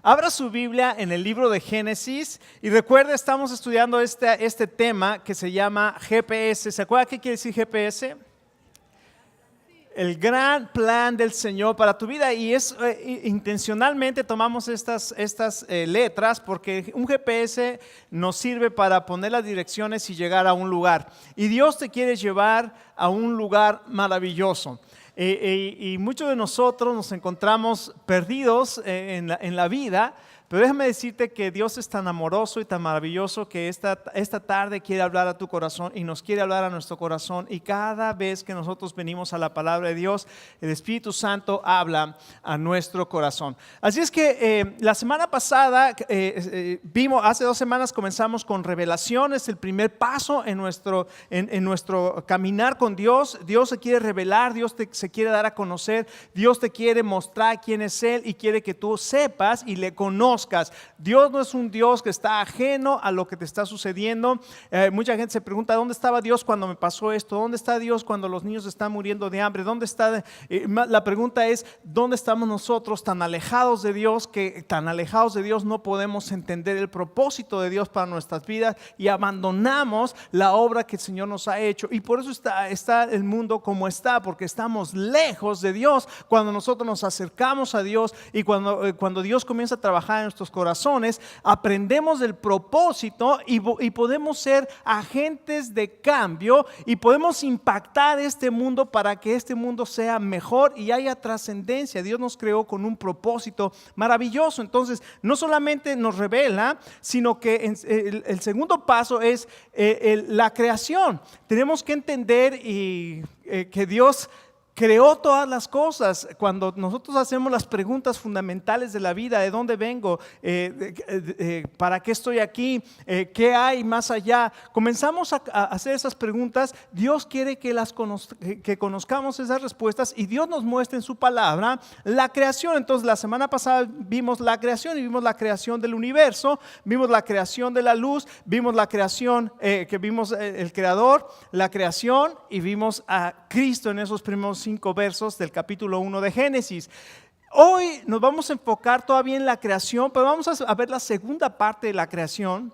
Abra su Biblia en el libro de Génesis y recuerde, estamos estudiando este tema que se llama GPS. ¿Se acuerda qué quiere decir GPS? El gran plan del Señor para tu vida, y intencionalmente tomamos estas letras porque un GPS nos sirve para poner las direcciones y llegar a un lugar, y Dios te quiere llevar a un lugar maravilloso. Y muchos de nosotros nos encontramos perdidos en la vida, pero déjame decirte que Dios es tan amoroso y tan maravilloso que esta tarde quiere hablar a tu corazón y nos quiere hablar a nuestro corazón, y cada vez que nosotros venimos a la palabra de Dios, el Espíritu Santo habla a nuestro corazón. Así es que la semana pasada hace 2 semanas comenzamos con revelaciones, el primer paso en nuestro caminar con Dios. Dios se quiere revelar, Dios se quiere dar a conocer, Dios te quiere mostrar quién es Él y quiere que tú sepas y le conozcas. Dios no es un Dios que está ajeno a lo que te está sucediendo. Mucha gente se pregunta, ¿dónde estaba Dios cuando me pasó esto? ¿Dónde está Dios cuando los niños están muriendo de hambre? ¿Dónde está? La pregunta es, ¿dónde estamos nosotros tan alejados de Dios que tan alejados de Dios no podemos entender el propósito de Dios para nuestras vidas y abandonamos la obra que el Señor nos ha hecho? Y por eso está el mundo como está, porque estamos lejos de Dios. Cuando nosotros nos acercamos a Dios y cuando Dios comienza a trabajar en nuestros corazones, aprendemos del propósito y podemos ser agentes de cambio y podemos impactar este mundo para que este mundo sea mejor y haya trascendencia. Dios nos creó con un propósito maravilloso. Entonces, no solamente nos revela, sino que el segundo paso es la creación. Tenemos que entender que Dios creó todas las cosas. Cuando nosotros hacemos las preguntas fundamentales de la vida, ¿de dónde vengo? ¿Para qué estoy aquí? ¿Qué hay más allá? Comenzamos a hacer esas preguntas. Dios quiere que conozcamos esas respuestas, y Dios nos muestra en su palabra la creación. Entonces, la semana pasada vimos la creación y vimos la creación del universo, vimos la creación de la luz, vimos la creación que vimos el creador, la creación, y vimos a Cristo en esos primeros 5 versos del capítulo 1 de Génesis. Hoy nos vamos a enfocar todavía en la creación, pero vamos a ver la segunda parte de la creación,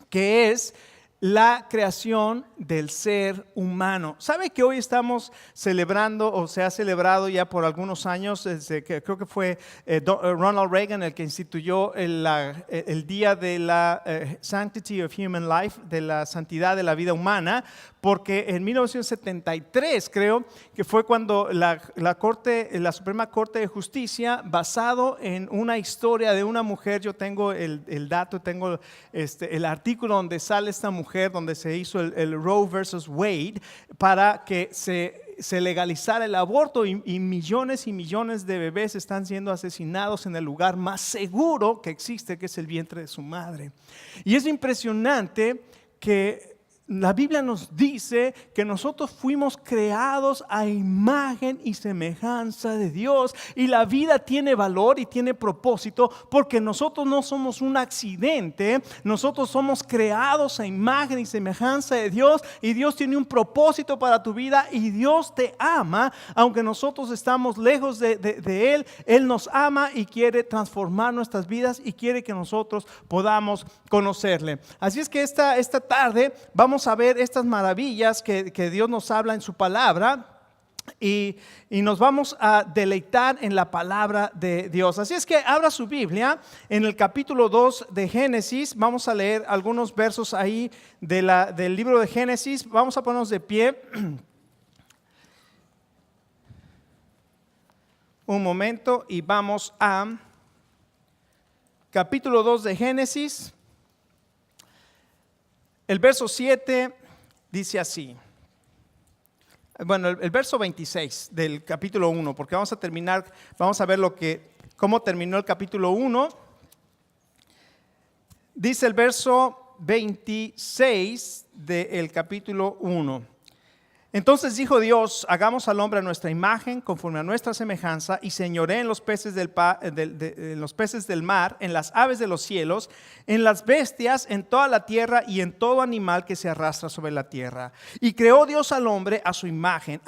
que es la creación del ser humano. ¿Sabe que hoy estamos celebrando, o se ha celebrado ya por algunos años, desde que creo que fue Ronald Reagan el que instituyó el día de la Sanctity of Human Life, de la santidad de la vida humana? Porque en 1973 creo que fue cuando la Suprema Corte de Justicia, basado en una historia de una mujer, yo tengo el dato, tengo el artículo donde sale esta mujer, donde se hizo el Roe versus Wade, para que se legalizara el aborto, y millones y millones de bebés están siendo asesinados en el lugar más seguro que existe, que es el vientre de su madre. Y es impresionante que la Biblia nos dice que nosotros fuimos creados a imagen y semejanza de Dios, y la vida tiene valor y tiene propósito, porque nosotros no somos un accidente. Nosotros somos creados a imagen y semejanza de Dios, y Dios tiene un propósito para tu vida, y Dios te ama. Aunque nosotros estamos lejos de Él, Él nos ama y quiere transformar nuestras vidas y quiere que nosotros podamos conocerle. Así es que esta tarde vamos a ver estas maravillas que Dios nos habla en su palabra, y nos vamos a deleitar en la palabra de Dios. Así es que abra su Biblia en el capítulo 2 de Génesis. Vamos a leer algunos versos ahí del libro de Génesis. Vamos a ponernos de pie un momento y vamos a capítulo 2 de Génesis. El verso 7 dice así. Bueno, el verso 26 del capítulo 1, porque vamos a ver cómo terminó el capítulo 1. Dice el verso 26 del capítulo 1. Entonces dijo Dios, hagamos al hombre a nuestra imagen, conforme a nuestra semejanza, y señoree en los peces en los peces del mar, en las aves de los cielos, en las bestias, en toda la tierra y en todo animal que se arrastra sobre la tierra. Y creó Dios al hombre a su imagen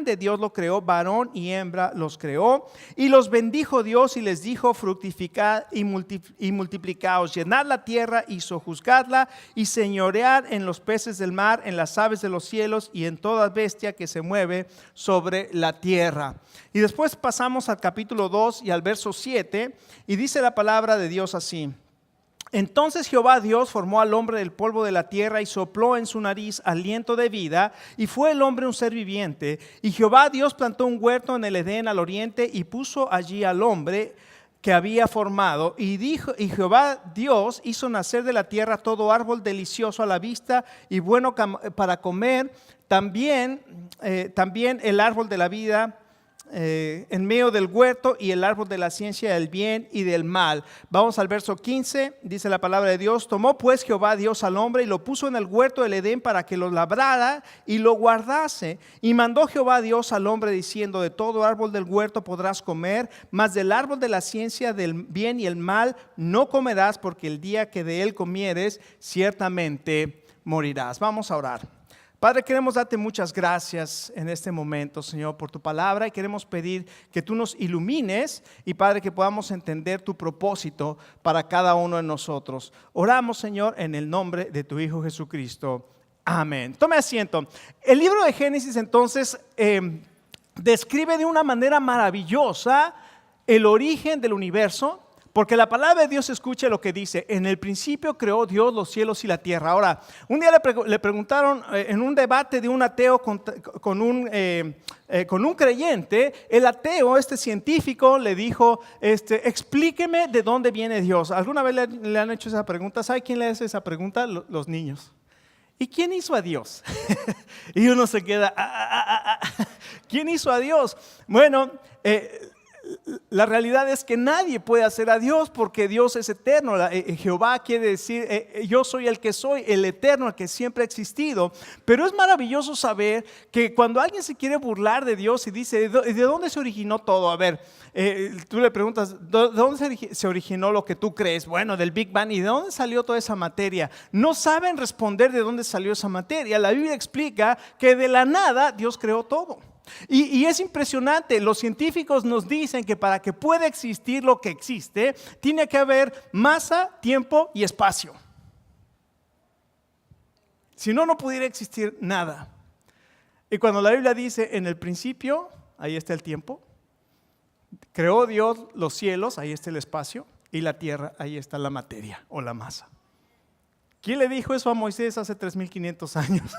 de Dios lo creó, varón y hembra los creó, y los bendijo Dios y les dijo, fructificad y multiplicaos, llenad la tierra y sojuzgadla, y señoread en los peces del mar, en las aves de los cielos y en toda bestia que se mueve sobre la tierra. Y después pasamos al capítulo 2 y al verso 7, y dice la palabra de Dios así: entonces Jehová Dios formó al hombre del polvo de la tierra y sopló en su nariz aliento de vida, y fue el hombre un ser viviente. Y Jehová Dios plantó un huerto en el Edén al oriente y puso allí al hombre que había formado, y Jehová Dios hizo nacer de la tierra todo árbol delicioso a la vista y bueno para comer, también el árbol de la vida en medio del huerto, y el árbol de la ciencia del bien y del mal. Vamos al verso 15, dice la palabra de Dios: tomó pues Jehová Dios al hombre y lo puso en el huerto del Edén para que lo labrara y lo guardase. Y mandó Jehová Dios al hombre diciendo: de todo árbol del huerto podrás comer, mas del árbol de la ciencia del bien y el mal no comerás, porque el día que de él comieres ciertamente morirás. Vamos a orar. Padre, queremos darte muchas gracias en este momento, Señor, por tu palabra, y queremos pedir que tú nos ilumines y, Padre, que podamos entender tu propósito para cada uno de nosotros. Oramos, Señor, en el nombre de tu Hijo Jesucristo. Amén. Tome asiento. El libro de Génesis, entonces, describe de una manera maravillosa el origen del universo. Porque la palabra de Dios, escuche lo que dice: en el principio creó Dios los cielos y la tierra. Ahora, un día le preguntaron en un debate de un ateo con un creyente. El ateo, este científico, le dijo: explíqueme de dónde viene Dios. ¿Alguna vez le han hecho esa pregunta? ¿Sabe quién le hace esa pregunta? Los niños. ¿Y quién hizo a Dios? Y uno se queda, ¿quién hizo a Dios? Bueno, la realidad es que nadie puede hacer a Dios, porque Dios es eterno. Jehová quiere decir yo soy el que soy, el eterno, el que siempre ha existido. Pero es maravilloso saber que cuando alguien se quiere burlar de Dios y dice: ¿de dónde se originó todo? A ver, tú le preguntas: ¿de dónde se originó lo que tú crees? Bueno, del Big Bang. ¿Y de dónde salió toda esa materia? No saben responder de dónde salió esa materia. La Biblia explica que de la nada Dios creó todo. Y es impresionante. Los científicos nos dicen que para que pueda existir lo que existe, tiene que haber masa, tiempo y espacio. Si no, no pudiera existir nada. Y cuando la Biblia dice: en el principio, ahí está el tiempo. Creó Dios los cielos, ahí está el espacio. Y la tierra, ahí está la materia o la masa. ¿Quién le dijo eso a Moisés hace 3500 años?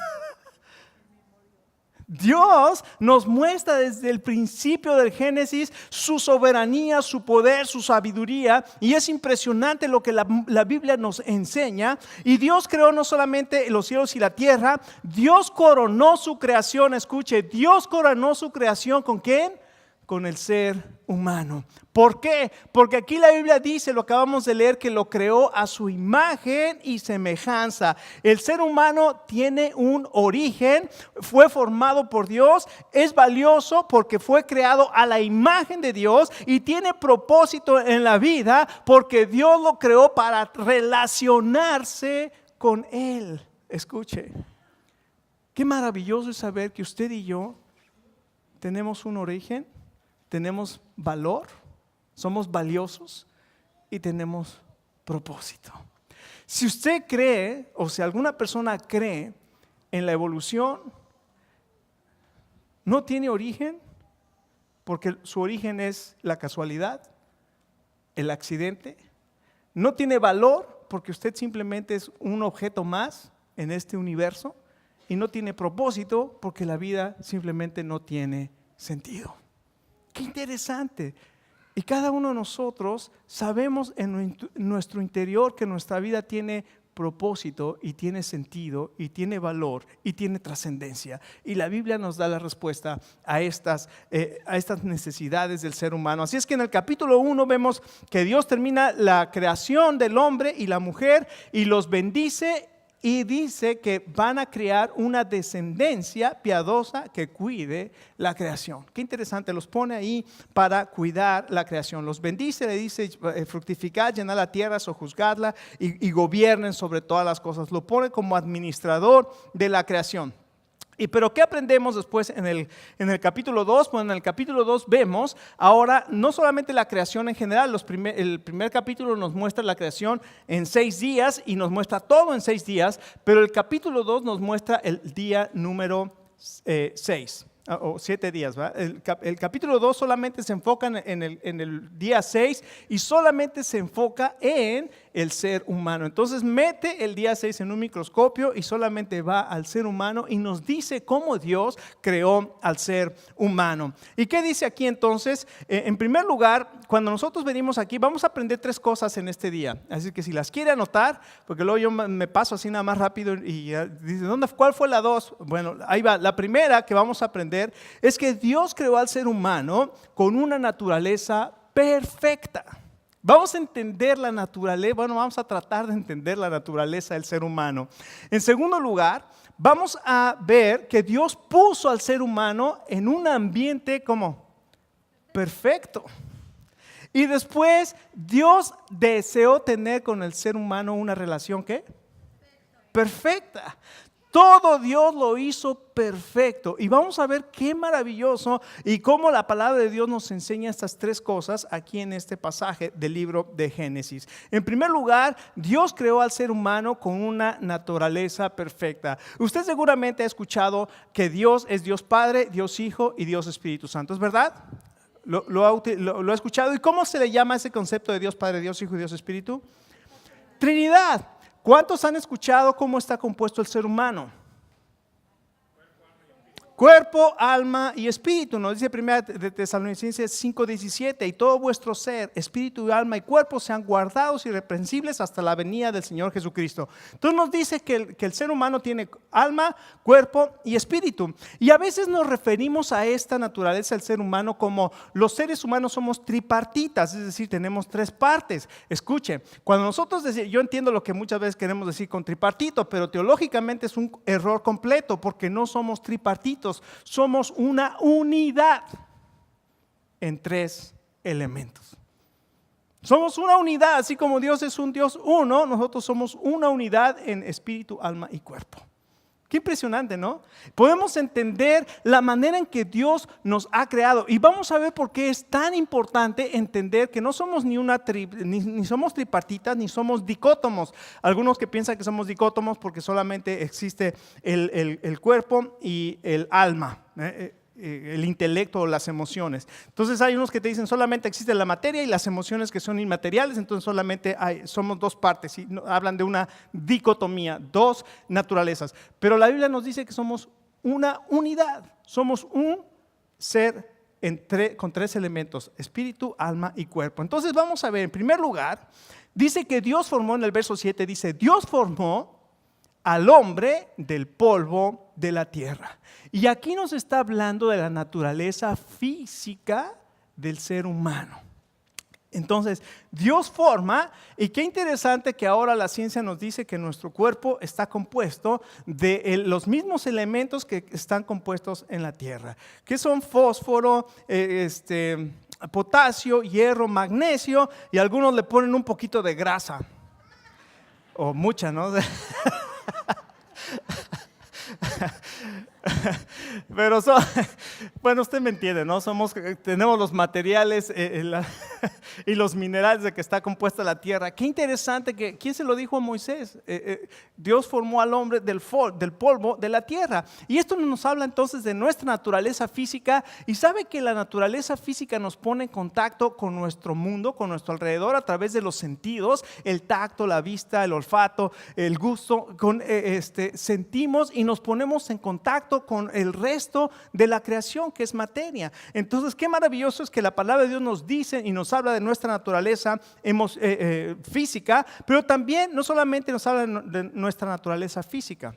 Dios nos muestra desde el principio del Génesis su soberanía, su poder, su sabiduría, y es impresionante lo que la Biblia nos enseña. Y Dios creó no solamente los cielos y la tierra, Dios coronó su creación. Escuche, Dios coronó su creación ¿con quién? Con el ser humano. ¿Por qué? Porque aquí la Biblia dice, lo acabamos de leer, que lo creó a su imagen y semejanza. El ser humano tiene un origen, fue formado por Dios, es valioso porque fue creado a la imagen de Dios y tiene propósito en la vida porque Dios lo creó para relacionarse con Él. Escuche, qué maravilloso es saber que usted y yo tenemos un origen, tenemos valor, somos valiosos y tenemos propósito. Si usted cree, o si alguna persona cree en la evolución, no tiene origen, porque su origen es la casualidad, el accidente. No tiene valor porque usted simplemente es un objeto más en este universo, y no tiene propósito porque la vida simplemente no tiene sentido. Qué interesante. Y cada uno de nosotros sabemos en nuestro interior que nuestra vida tiene propósito y tiene sentido y tiene valor y tiene trascendencia. Y la Biblia nos da la respuesta a estas necesidades del ser humano. Así es que en el capítulo 1 vemos que Dios termina la creación del hombre y la mujer y los bendice y dice que van a crear una descendencia piadosa que cuide la creación. Qué interesante, los pone ahí para cuidar la creación. Los bendice, le dice fructificad, llenad la tierra, sojuzgadla y gobiernen sobre todas las cosas. Lo pone como administrador de la creación. Pero ¿qué aprendemos después en el capítulo 2? Pues en el capítulo 2 vemos ahora no solamente la creación en general, el primer capítulo nos muestra la creación en 6 días y nos muestra todo en 6 días, pero el capítulo 2 nos muestra el día número 6. O 7 días, ¿verdad? El capítulo 2 solamente se enfoca en el día 6 y solamente se enfoca en el ser humano. Entonces mete el día 6 en un microscopio y solamente va al ser humano y nos dice cómo Dios creó al ser humano. ¿Y qué dice aquí entonces? En primer lugar, cuando nosotros venimos aquí, vamos a aprender 3 cosas en este día. Así que si las quiere anotar, porque luego yo me paso así nada más rápido y dice, ¿cuál fue la 2? Bueno, ahí va. La primera que vamos a aprender es que Dios creó al ser humano con una naturaleza perfecta. Vamos a entender la naturaleza, vamos a tratar de entender la naturaleza del ser humano. En segundo lugar, vamos a ver que Dios puso al ser humano en un ambiente como perfecto. Y después Dios deseó tener con el ser humano una relación ¿qué? Perfecta. Todo Dios lo hizo perfecto y vamos a ver qué maravilloso y cómo la palabra de Dios nos enseña estas 3 cosas aquí en este pasaje del libro de Génesis. En primer lugar, Dios creó al ser humano con una naturaleza perfecta. Usted seguramente ha escuchado que Dios es Dios Padre, Dios Hijo y Dios Espíritu Santo, ¿es verdad? ¿Lo ha escuchado? ¿Y cómo se le llama ese concepto de Dios Padre, Dios Hijo y Dios Espíritu? Trinidad. ¿Cuántos han escuchado cómo está compuesto el ser humano? Cuerpo, alma y espíritu, nos dice 1 de Tesalonicenses 5:17, y todo vuestro ser, espíritu, alma y cuerpo sean guardados irreprensibles hasta la venida del Señor Jesucristo. Entonces nos dice que el ser humano tiene alma, cuerpo y espíritu. Y a veces nos referimos a esta naturaleza del ser humano como los seres humanos somos tripartitas, es decir, tenemos 3 partes. Escuche, cuando nosotros decimos, yo entiendo lo que muchas veces queremos decir con tripartito, pero teológicamente es un error completo porque no somos tripartitos. Somos una unidad en 3 elementos. Somos una unidad, así como Dios es un Dios uno, nosotros somos una unidad en espíritu, alma y cuerpo. Qué impresionante, ¿no? Podemos entender la manera en que Dios nos ha creado y vamos a ver por qué es tan importante entender que no somos ni somos tripartitas ni somos dicótomos. Algunos que piensan que somos dicótomos porque solamente existe el cuerpo y el alma, el intelecto o las emociones. Entonces hay unos que te dicen solamente existe la materia y las emociones que son inmateriales, entonces solamente somos 2 partes y hablan de una dicotomía, 2 naturalezas. Pero la Biblia nos dice que somos una unidad, somos un ser con 3 elementos, espíritu, alma y cuerpo. Entonces vamos a ver, en primer lugar, dice que Dios formó, en el verso 7 dice, Dios formó al hombre del polvo de la tierra. Y aquí nos está hablando de la naturaleza física del ser humano. Entonces, Dios forma, y qué interesante que ahora la ciencia nos dice que nuestro cuerpo está compuesto de los mismos elementos que están compuestos en la tierra, que son fósforo, potasio, hierro, magnesio, y algunos le ponen un poquito de grasa, o mucha, ¿no? Pero bueno, usted me entiende, ¿no? Tenemos los materiales y los minerales de que está compuesta la tierra. Qué interesante que, ¿quién se lo dijo a Moisés? Dios formó al hombre del polvo de la tierra. Y esto nos habla entonces de nuestra naturaleza física. Y sabe que la naturaleza física nos pone en contacto con nuestro mundo, con nuestro alrededor a través de los sentidos, el tacto, la vista, el olfato, el gusto. Sentimos y nos ponemos en contacto con el resto de la creación que es materia. Entonces, qué maravilloso es que la palabra de Dios nos dice y nos habla de nuestra naturaleza física, pero también no solamente nos habla de nuestra naturaleza física.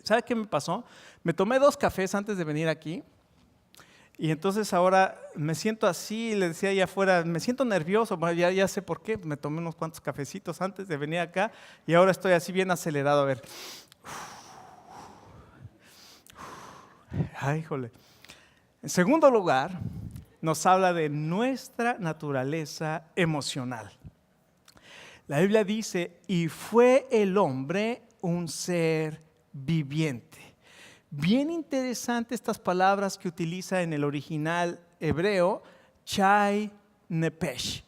¿Sabe qué me pasó? Me tomé 2 cafés antes de venir aquí Y entonces ahora me siento así, le decía allá afuera, me siento nervioso, ya sé por qué, me tomé unos cuantos cafecitos antes de venir acá y ahora estoy así bien acelerado, a ver. Ay, híjole. En segundo lugar, nos habla de nuestra naturaleza emocional. La Biblia dice, y fue el hombre un ser viviente. Bien interesante estas palabras que utiliza en el original hebreo, chai nepesh.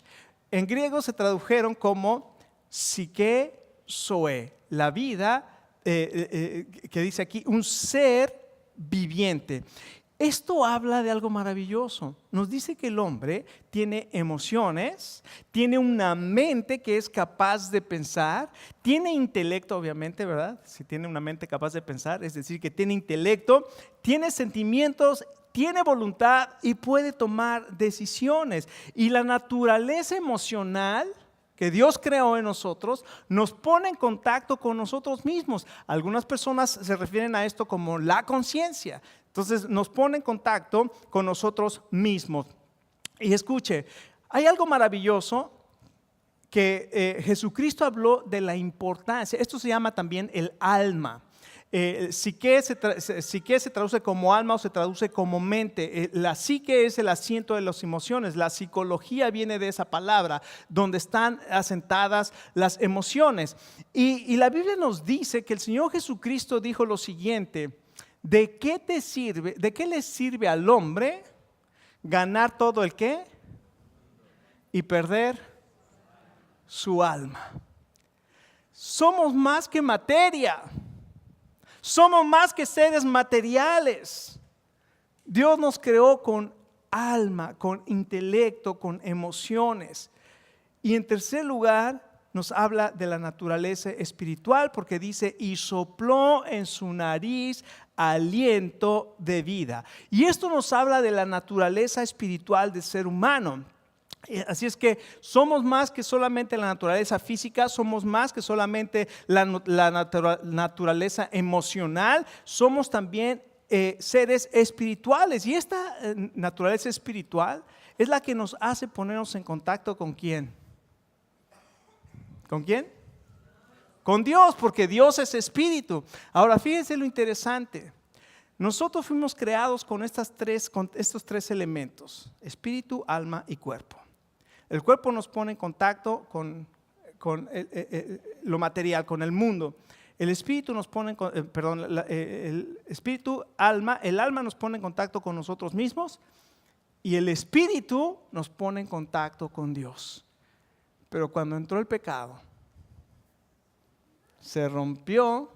En griego se tradujeron como psique zoe, la vida, que dice aquí, un ser viviente. Esto habla de algo maravilloso. Nos dice que el hombre tiene emociones, tiene una mente que es capaz de pensar, tiene intelecto, obviamente, ¿verdad? Si tiene una mente capaz de pensar, es decir, que tiene intelecto, tiene sentimientos, tiene voluntad y puede tomar decisiones. Y la naturaleza emocional que Dios creó en nosotros, nos pone en contacto con nosotros mismos. Algunas personas se refieren a esto como la conciencia. Entonces nos pone en contacto con nosotros mismos. Y escuche, hay algo maravilloso que Jesucristo habló de la importancia. Esto se llama también el alma. Psique se traduce como alma o se traduce como mente. La psique es el asiento de las emociones. La psicología viene de esa palabra, donde están asentadas las emociones. Y la Biblia nos dice que el Señor Jesucristo dijo lo siguiente: ¿de qué te sirve, de qué le sirve al hombre ganar todo el qué y perder su alma? Somos más que materia. Somos más que seres materiales. Dios nos creó con alma, con intelecto, con emociones. Y en tercer lugar, nos habla de la naturaleza espiritual, porque dice, y sopló en su nariz aliento de vida. Y esto nos habla de la naturaleza espiritual del ser humano. Así es que somos más que solamente la naturaleza física, somos más que solamente la naturaleza emocional, somos también seres espirituales. Y esta naturaleza espiritual es la que nos hace ponernos en contacto con ¿quién? ¿Con quién? Con Dios, porque Dios es espíritu. Ahora fíjense lo interesante. Nosotros fuimos creados con estos tres elementos: espíritu, alma y cuerpo. El cuerpo nos pone en contacto con lo material, con el mundo. El espíritu nos pone, el espíritu, alma, el alma nos pone en contacto con nosotros mismos y el espíritu nos pone en contacto con Dios. Pero cuando entró el pecado, se rompió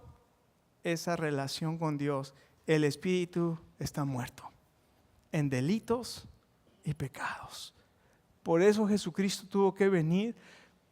esa relación con Dios. El espíritu está muerto en delitos y pecados. Por eso Jesucristo tuvo que venir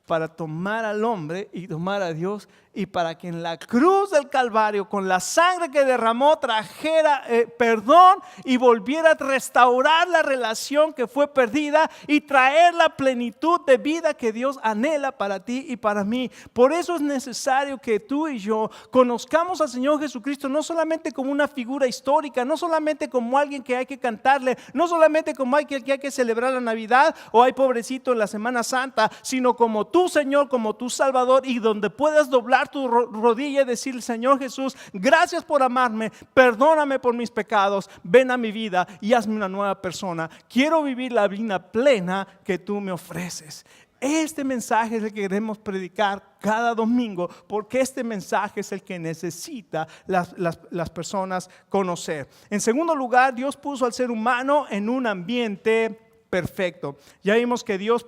para tomar al hombre y tomar a Dios, y para que en la cruz del Calvario, con la sangre que derramó, trajera perdón y volviera a restaurar la relación que fue perdida y traer la plenitud de vida que Dios anhela para ti y para mí. Por eso es necesario que tú y yo conozcamos al Señor Jesucristo no solamente como una figura histórica, no solamente como alguien que hay que cantarle, no solamente como alguien que hay que celebrar la Navidad o ay pobrecito en la Semana Santa, sino como tu Señor, como tu Salvador, y donde puedas doblar tu rodilla y decir: Señor Jesús, gracias por amarme, perdóname por mis pecados, ven a mi vida y hazme una nueva persona. Quiero vivir la vida plena que tú me ofreces. Este mensaje es el que queremos predicar cada domingo, porque este mensaje es el que necesita las personas conocer. En segundo lugar, Dios puso al ser humano en un ambiente perfecto. Ya vimos que Dios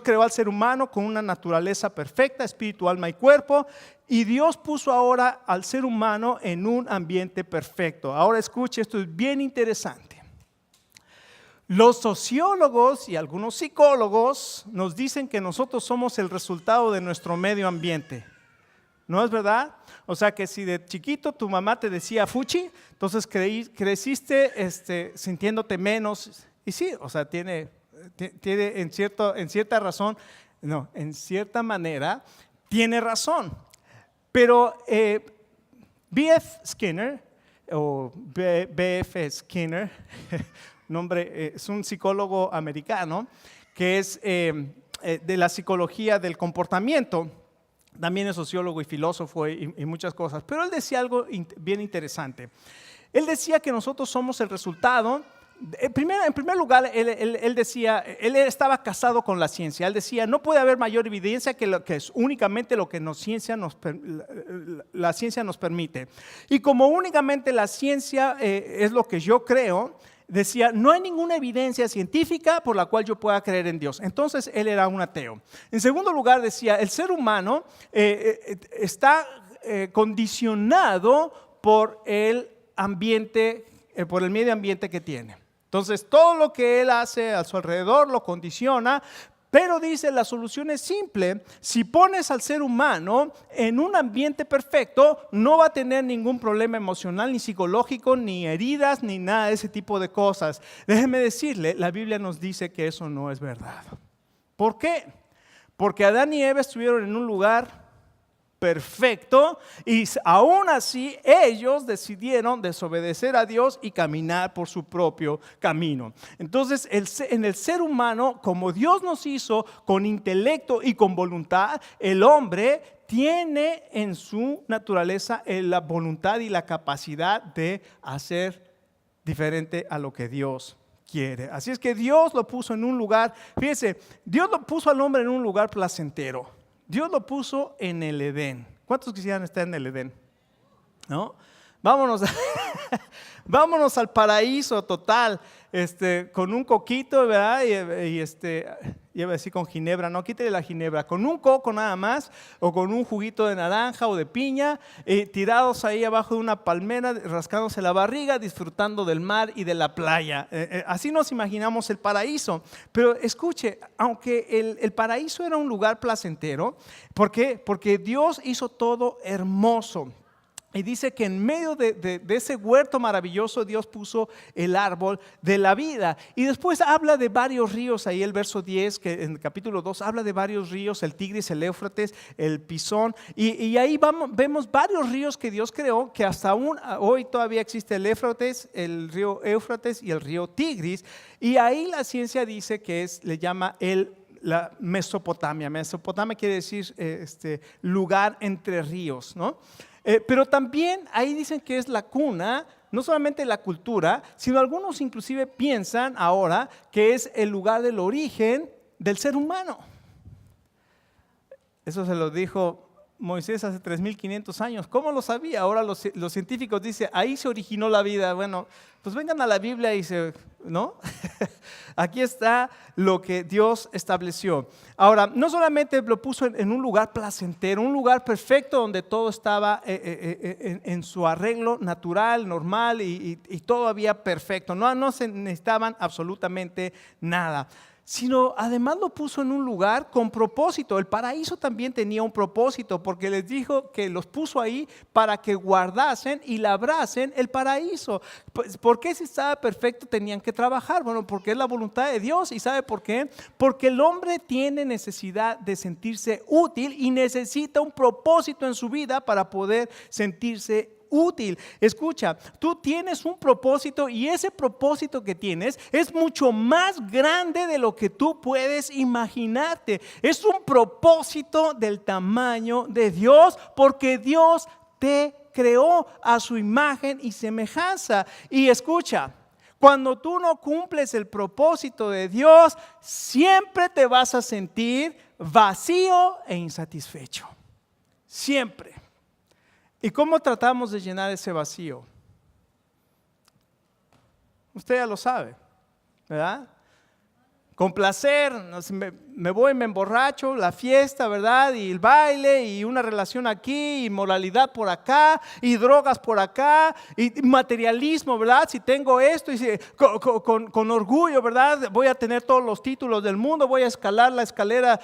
creó al ser humano con una naturaleza perfecta, espíritu, alma y cuerpo, y Dios puso ahora al ser humano en un ambiente perfecto. Ahora escuche, esto es bien interesante. Los sociólogos y algunos psicólogos nos dicen que nosotros somos el resultado de nuestro medio ambiente. ¿No es verdad? O sea que si de chiquito tu mamá te decía fuchi, entonces creciste sintiéndote menos. Y sí, o sea, tiene en cierta razón, no, en cierta manera, tiene razón. Pero B.F. Skinner o B.F. Skinner, nombre, es un psicólogo americano que es de la psicología del comportamiento. También es sociólogo y filósofo y muchas cosas. Pero él decía algo bien interesante. Él decía que nosotros somos el resultado. En primer lugar, él decía, él estaba casado con la ciencia. Él decía, no puede haber mayor evidencia que lo que es únicamente lo que la ciencia nos permite. Y como únicamente la ciencia es lo que yo creo, decía, no hay ninguna evidencia científica por la cual yo pueda creer en Dios. Entonces, él era un ateo. En segundo lugar, decía, el ser humano está condicionado por el ambiente, por el medio ambiente que tiene. Entonces, todo lo que él hace a su alrededor lo condiciona. Pero dice, la solución es simple. Si pones al ser humano en un ambiente perfecto, no va a tener ningún problema emocional, ni psicológico, ni heridas, ni nada de ese tipo de cosas. Déjeme decirle, la Biblia nos dice que eso no es verdad. ¿Por qué? Porque Adán y Eva estuvieron en un lugar perfecto y aún así ellos decidieron desobedecer a Dios y caminar por su propio camino. Entonces en el ser humano, como Dios nos hizo con intelecto y con voluntad, el hombre tiene en su naturaleza la voluntad y la capacidad de hacer diferente a lo que Dios quiere. Así es que Dios lo puso en un lugar, fíjese, Dios lo puso al hombre en un lugar placentero. Dios lo puso en el Edén. ¿Cuántos quisieran estar en el Edén? ¿No? Vámonos al paraíso total, con un coquito, ¿verdad? Y iba a decir con ginebra, no, quítale la ginebra, con un coco nada más, o con un juguito de naranja o de piña, tirados ahí abajo de una palmera, rascándose la barriga, disfrutando del mar y de la playa. Así nos imaginamos el paraíso. Pero escuche, aunque el paraíso era un lugar placentero, ¿por qué? Porque Dios hizo todo hermoso. Y dice que en medio de ese huerto maravilloso Dios puso el árbol de la vida. Y después habla de varios ríos, ahí el verso 10, que en el capítulo 2 habla de varios ríos, el Tigris, el Éufrates, el Pisón. Y ahí vemos varios ríos que Dios creó, que hasta hoy todavía existe el Éufrates, el río Éufrates y el río Tigris. Y ahí la ciencia dice que le llama la Mesopotamia. Mesopotamia quiere decir lugar entre ríos, ¿no? Pero también ahí dicen que es la cuna, no solamente de la cultura, sino algunos inclusive piensan ahora que es el lugar del origen del ser humano. Eso se lo dijo Moisés hace 3.500 años. ¿Cómo lo sabía? Ahora los científicos dicen, ahí se originó la vida. Bueno, pues vengan a la Biblia y ¿no? Aquí está lo que Dios estableció. Ahora, no solamente lo puso en un lugar placentero, un lugar perfecto donde todo estaba en su arreglo natural, normal y todo había perfecto. No se necesitaban absolutamente nada, sino además lo puso en un lugar con propósito. El paraíso también tenía un propósito, porque les dijo que los puso ahí para que guardasen y labrasen el paraíso. ¿Por qué si estaba perfecto tenían que trabajar? Bueno, porque es la voluntad de Dios. ¿Y sabe por qué? Porque el hombre tiene necesidad de sentirse útil y necesita un propósito en su vida para poder sentirse útil. Escucha, tú tienes un propósito y ese propósito que tienes es mucho más grande de lo que tú puedes imaginarte. Es un propósito del tamaño de Dios, porque Dios te creó a su imagen y semejanza. Y escucha, cuando tú no cumples el propósito de Dios, siempre te vas a sentir vacío e insatisfecho. Siempre. ¿Y cómo tratamos de llenar ese vacío? Usted ya lo sabe, ¿verdad? Con placer, me voy, me emborracho, la fiesta, ¿verdad? Y el baile, y una relación aquí, y moralidad por acá, y drogas por acá, y materialismo, ¿verdad? Si tengo esto, y con orgullo, ¿verdad? Voy a tener todos los títulos del mundo, voy a escalar la escalera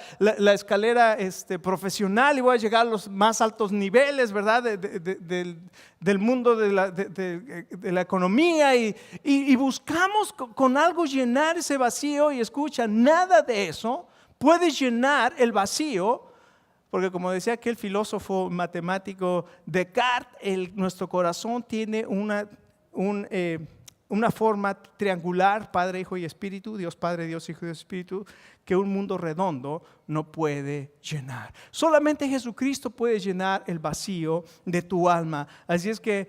profesional, y voy a llegar a los más altos niveles, ¿verdad? Del mundo de la economía, y buscamos con algo llenar ese vacío. Y escucha, nada de eso puede llenar el vacío Porque como decía aquel filósofo matemático Descartes, nuestro corazón tiene una forma triangular, Padre, Hijo y Espíritu, Dios Padre, Dios Hijo y Dios Espíritu, que un mundo redondo no puede llenar. Solamente Jesucristo puede llenar el vacío de tu alma. Así es que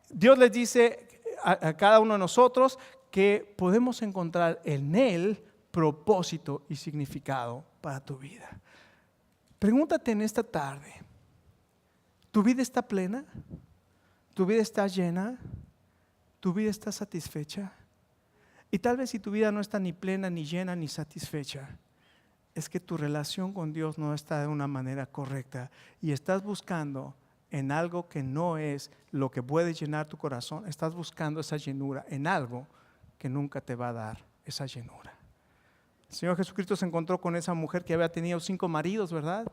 Dios les dice a cada uno de nosotros que podemos encontrar en Él propósito y significado para tu vida. Pregúntate en esta tarde, ¿tu vida está plena? ¿Tu vida está llena? ¿Tu vida está satisfecha? Y tal vez si tu vida no está ni plena, ni llena, ni satisfecha, es que tu relación con Dios no está de una manera correcta y estás buscando en algo que no es lo que puede llenar tu corazón. Estás buscando esa llenura en algo que nunca te va a dar esa llenura. El Señor Jesucristo se encontró con esa mujer que había tenido 5 maridos, ¿verdad?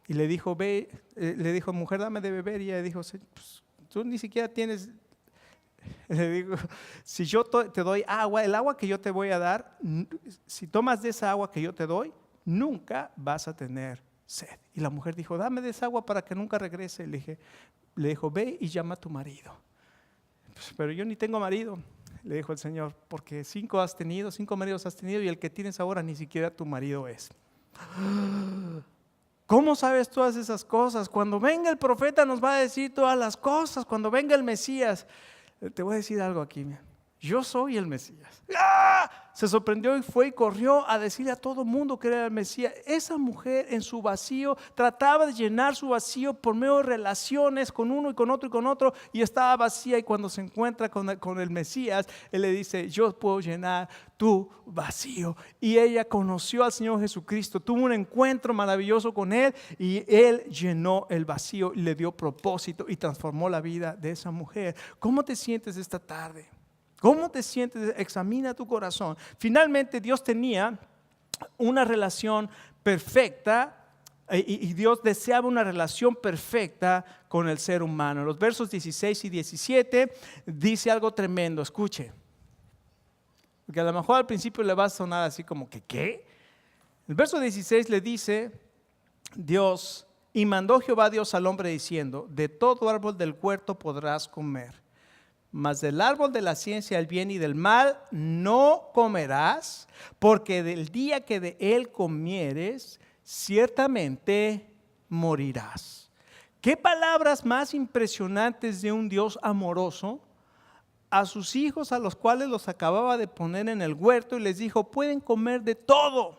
Y le dijo, mujer, dame de beber. Y ella dijo, pues, tú ni siquiera tienes. Le digo, si yo te doy agua, el agua que yo te voy a dar, si tomas de esa agua que yo te doy, nunca vas a tener sed. Y la mujer dijo, dame de esa agua para que nunca regrese. Le dijo, ve y llama a tu marido. Pues, pero yo ni tengo marido, le dijo el Señor, porque 5 maridos has tenido y el que tienes ahora ni siquiera tu marido es. ¿Cómo sabes todas esas cosas? Cuando venga el profeta nos va a decir todas las cosas, cuando venga el Mesías. Te voy a decir algo aquí, yo soy el Mesías. ¡Ah! Se sorprendió y fue y corrió a decirle a todo mundo que era el Mesías. Esa mujer en su vacío trataba de llenar su vacío por medio de relaciones con uno y con otro y con otro, y estaba vacía, y cuando se encuentra con el Mesías, Él le dice, yo puedo llenar tu vacío. Y ella conoció al Señor Jesucristo, tuvo un encuentro maravilloso con Él, y Él llenó el vacío y le dio propósito y transformó la vida de esa mujer. ¿Cómo te sientes esta tarde? ¿Cómo te sientes? Examina tu corazón. Finalmente Dios tenía una relación perfecta y Dios deseaba una relación perfecta con el ser humano. Los versos 16 y 17 dice algo tremendo, escuche. Porque a lo mejor al principio le va a sonar así como que ¿qué? El verso 16 le dice Dios, y mandó Jehová Dios al hombre diciendo, de todo árbol del huerto podrás comer, mas del árbol de la ciencia del bien y del mal no comerás, porque del día que de él comieres, ciertamente morirás. ¿Qué palabras más impresionantes de un Dios amoroso a sus hijos, a los cuales los acababa de poner en el huerto, y les dijo, pueden comer de todo,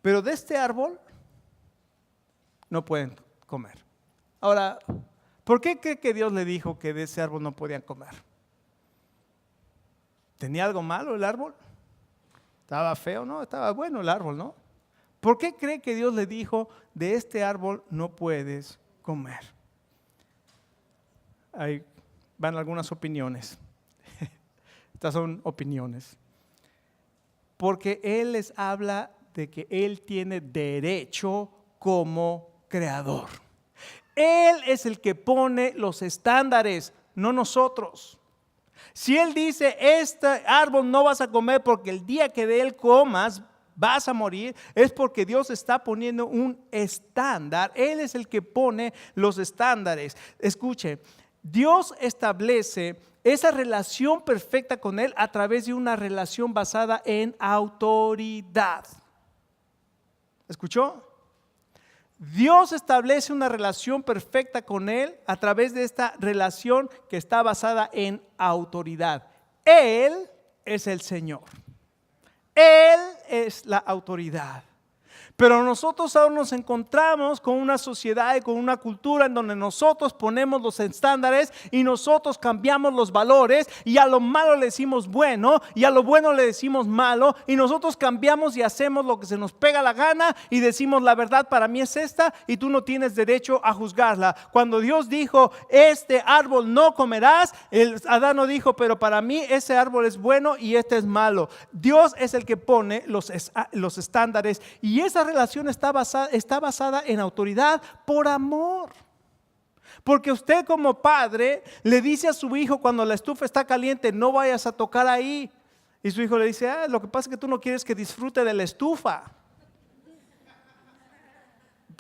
pero de este árbol no pueden comer? Ahora, ¿por qué cree que Dios le dijo que de ese árbol no podían comer? ¿Tenía algo malo el árbol? ¿Estaba feo? No, estaba bueno el árbol, ¿no? ¿Por qué cree que Dios le dijo, de este árbol no puedes comer? Ahí van algunas opiniones. Estas son opiniones. Porque Él les habla de que Él tiene derecho como creador. Él es el que pone los estándares, no nosotros. Si Él dice, este árbol no vas a comer porque el día que de él comas vas a morir, es porque Dios está poniendo un estándar. Él es el que pone los estándares. Escuche, Dios establece esa relación perfecta con Él a través de una relación basada en autoridad. ¿Escuchó? Dios establece una relación perfecta con Él a través de esta relación que está basada en autoridad. Él es el Señor. Él es la autoridad. Pero nosotros ahora nos encontramos con una sociedad y con una cultura en donde nosotros ponemos los estándares y nosotros cambiamos los valores, y a lo malo le decimos bueno y a lo bueno le decimos malo, y nosotros cambiamos y hacemos lo que se nos pega la gana y decimos la verdad para mí es esta y tú no tienes derecho a juzgarla. Cuando Dios dijo este árbol no comerás, Adán no dijo pero para mí ese árbol es bueno y este es malo. Dios es el que pone los estándares, y esa relación está basada en autoridad por amor. Porque usted como padre le dice a su hijo cuando la estufa está caliente, no vayas a tocar ahí. Y su hijo le dice, lo que pasa es que tú no quieres que disfrute de la estufa.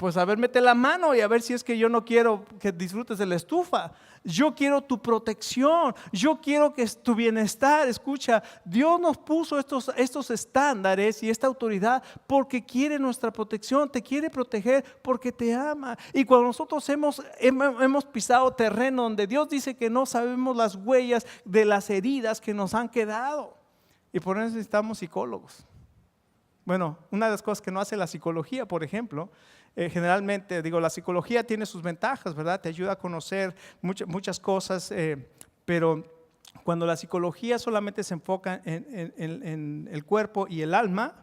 pues a ver, mete la mano y a ver si es que yo no quiero que disfrutes de la estufa. Yo quiero tu protección, yo quiero que tu bienestar. Escucha, Dios nos puso estos estándares y esta autoridad porque quiere nuestra protección, te quiere proteger porque te ama. Y cuando nosotros hemos pisado terreno donde Dios dice que no sabemos las huellas de las heridas que nos han quedado. Y por eso necesitamos psicólogos. Bueno, una de las cosas que no hace la psicología, por ejemplo, generalmente, la psicología tiene sus ventajas, ¿verdad? Te ayuda a conocer muchas cosas, pero cuando la psicología solamente se enfoca en el cuerpo y el alma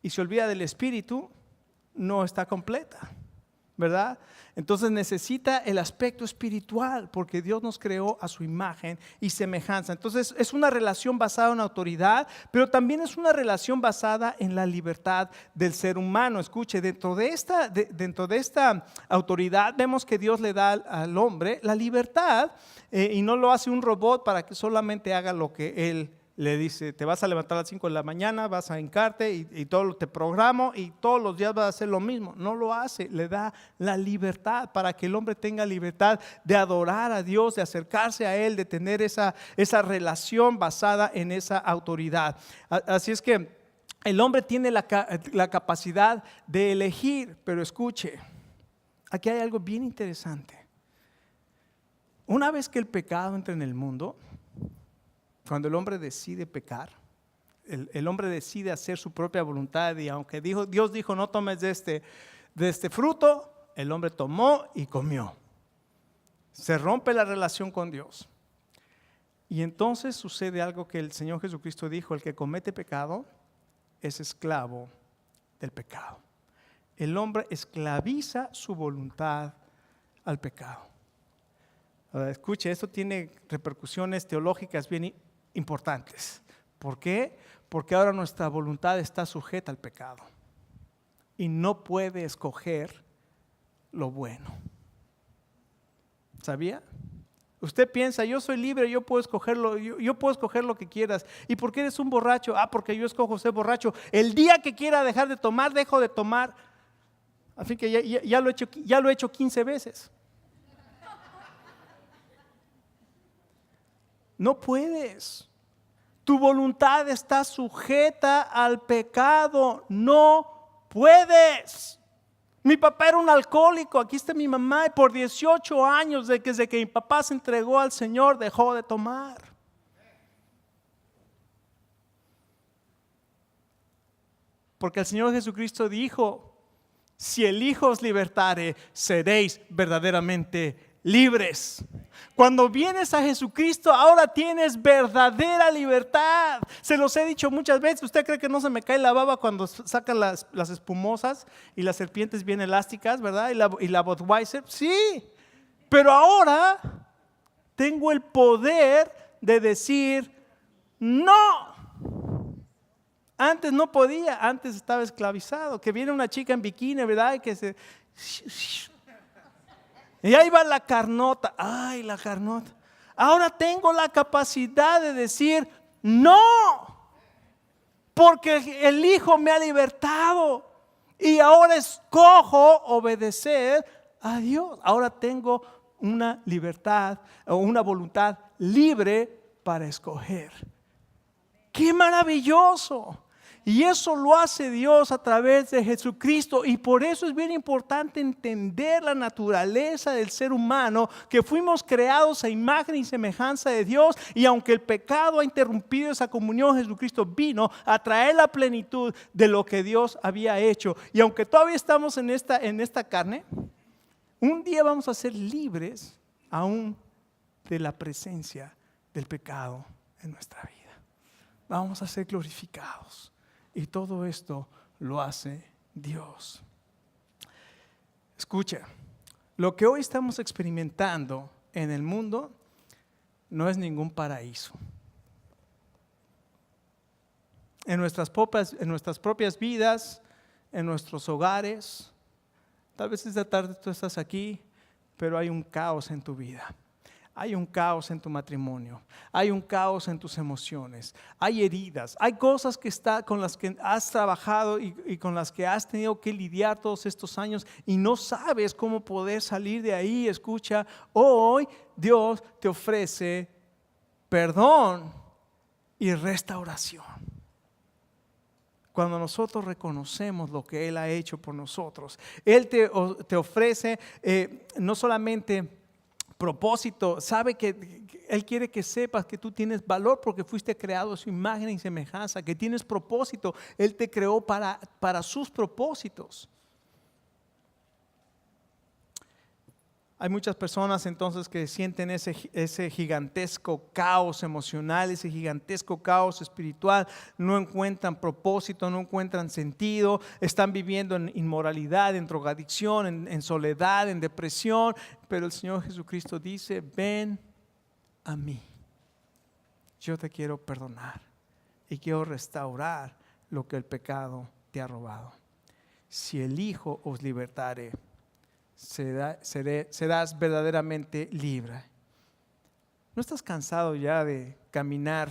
y se olvida del espíritu, no está completa, ¿verdad? Entonces necesita el aspecto espiritual porque Dios nos creó a su imagen y semejanza. Entonces es una relación basada en autoridad, pero también es una relación basada en la libertad del ser humano. Escuche, dentro de esta autoridad vemos que Dios le da al hombre la libertad y no lo hace un robot para que solamente haga lo que Él le dice. Te vas a levantar a las 5 de la mañana, vas a hincarte y todo te programo y todos los días vas a hacer lo mismo. No lo hace, le da la libertad para que el hombre tenga libertad de adorar a Dios, de acercarse a Él, de tener esa relación basada en esa autoridad. Así es que el hombre tiene la capacidad de elegir, pero escuche, aquí hay algo bien interesante. Una vez que el pecado entra en el mundo, cuando el hombre decide pecar, el hombre decide hacer su propia voluntad, y aunque Dios dijo no tomes de este fruto, el hombre tomó y comió. Se rompe la relación con Dios. Y entonces sucede algo que el Señor Jesucristo dijo: el que comete pecado es esclavo del pecado. El hombre esclaviza su voluntad al pecado. Ahora, escuche, esto tiene repercusiones teológicas bien importantes. ¿Por qué? Porque ahora nuestra voluntad está sujeta al pecado y no puede escoger lo bueno. ¿Sabía? Usted piensa, yo soy libre, yo puedo escogerlo, yo puedo escoger lo que quieras. ¿Y por qué eres un borracho? Porque yo escojo ser borracho. El día que quiera dejar de tomar, dejo de tomar. Así que ya lo he hecho 15 veces. No puedes. Tu voluntad está sujeta al pecado. No puedes. Mi papá era un alcohólico. Aquí está mi mamá. Y por 18 años, desde que mi papá se entregó al Señor, dejó de tomar. Porque el Señor Jesucristo dijo: si el Hijo os libertare, seréis verdaderamente libres. Cuando vienes a Jesucristo, ahora tienes verdadera libertad. Se los he dicho muchas veces. ¿Usted cree que no se me cae la baba cuando sacan las espumosas y las serpientes bien elásticas, verdad? Y la Budweiser. Sí, pero ahora tengo el poder de decir no. Antes no podía, antes estaba esclavizado. Que viene una chica en bikini, ¿verdad? Y ahí va la carnota. Ay, la carnota. Ahora tengo la capacidad de decir no, porque el Hijo me ha libertado y ahora escojo obedecer a Dios. Ahora tengo una libertad o una voluntad libre para escoger. ¡Qué maravilloso! Y eso lo hace Dios a través de Jesucristo. Y por eso es bien importante entender la naturaleza del ser humano, que fuimos creados a imagen y semejanza de Dios. Y aunque el pecado ha interrumpido esa comunión, Jesucristo vino a traer la plenitud de lo que Dios había hecho. Y aunque todavía estamos en esta carne, un día vamos a ser libres aún de la presencia del pecado en nuestra vida. Vamos a ser glorificados. Y todo esto lo hace Dios. Escucha, lo que hoy estamos experimentando en el mundo no es ningún paraíso. En nuestras propias vidas, en nuestros hogares, tal vez esta tarde tú estás aquí, pero hay un caos en tu vida. Hay un caos en tu matrimonio, hay un caos en tus emociones, hay heridas, hay cosas con las que has trabajado y con las que has tenido que lidiar todos estos años y no sabes cómo poder salir de ahí. Escucha, hoy Dios te ofrece perdón y restauración. Cuando nosotros reconocemos lo que Él ha hecho por nosotros, Él te ofrece no solamente propósito, sabe que Él quiere que sepas que tú tienes valor porque fuiste creado a su imagen y semejanza, que tienes propósito. Él te creó para sus propósitos. Hay muchas personas entonces que sienten ese gigantesco caos emocional, ese gigantesco caos espiritual, no encuentran propósito, no encuentran sentido, están viviendo en inmoralidad, en drogadicción, en soledad, en depresión. Pero el Señor Jesucristo dice, ven a mí, yo te quiero perdonar y quiero restaurar lo que el pecado te ha robado. Si el Hijo os libertare, serás verdaderamente libre. ¿No estás cansado ya de caminar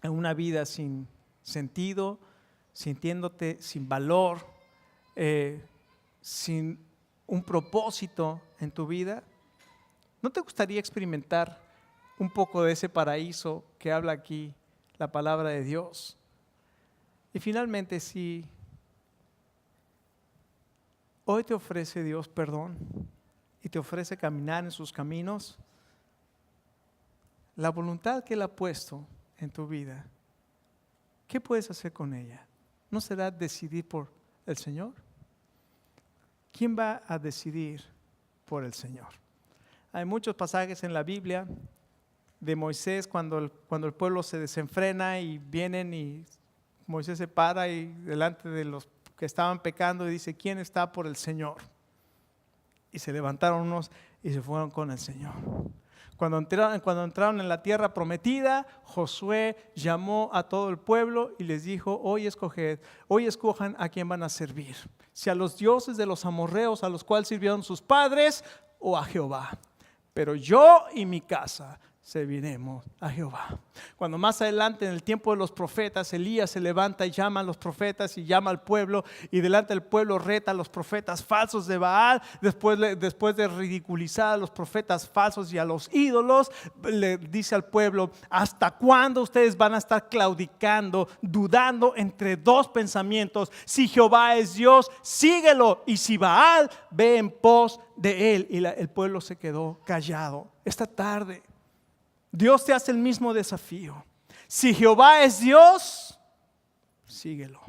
en una vida sin sentido, sintiéndote sin valor, sin un propósito en tu vida? ¿No te gustaría experimentar un poco de ese paraíso que habla aquí la palabra de Dios? Y finalmente, si hoy te ofrece Dios perdón y te ofrece caminar en sus caminos, la voluntad que Él ha puesto en tu vida, ¿qué puedes hacer con ella? ¿No será decidir por el Señor? ¿Quién va a decidir por el Señor? Hay muchos pasajes en la Biblia de Moisés cuando el pueblo se desenfrena y vienen y Moisés se para y delante de los que estaban pecando y dice, ¿quién está por el Señor? Y se levantaron unos y se fueron con el Señor. Cuando entraron en la tierra prometida, Josué llamó a todo el pueblo y les dijo, hoy escojan a quién van a servir. Si a los dioses de los amorreos a los cuales sirvieron sus padres o a Jehová. Pero yo y mi casa serviremos a Jehová. Cuando más adelante en el tiempo de los profetas, Elías se levanta y llama a los profetas y llama al pueblo y delante del pueblo reta a los profetas falsos de Baal. Después de ridiculizar a los profetas falsos y a los ídolos, le dice al pueblo, ¿hasta cuándo ustedes van a estar claudicando, dudando entre dos pensamientos? Si Jehová es Dios, síguelo, y si Baal, ve en pos de él. Y el pueblo se quedó callado. Esta tarde Dios te hace el mismo desafío. Si Jehová es Dios, síguelo.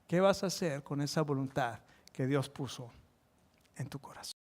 ¿Qué vas a hacer con esa voluntad que Dios puso en tu corazón?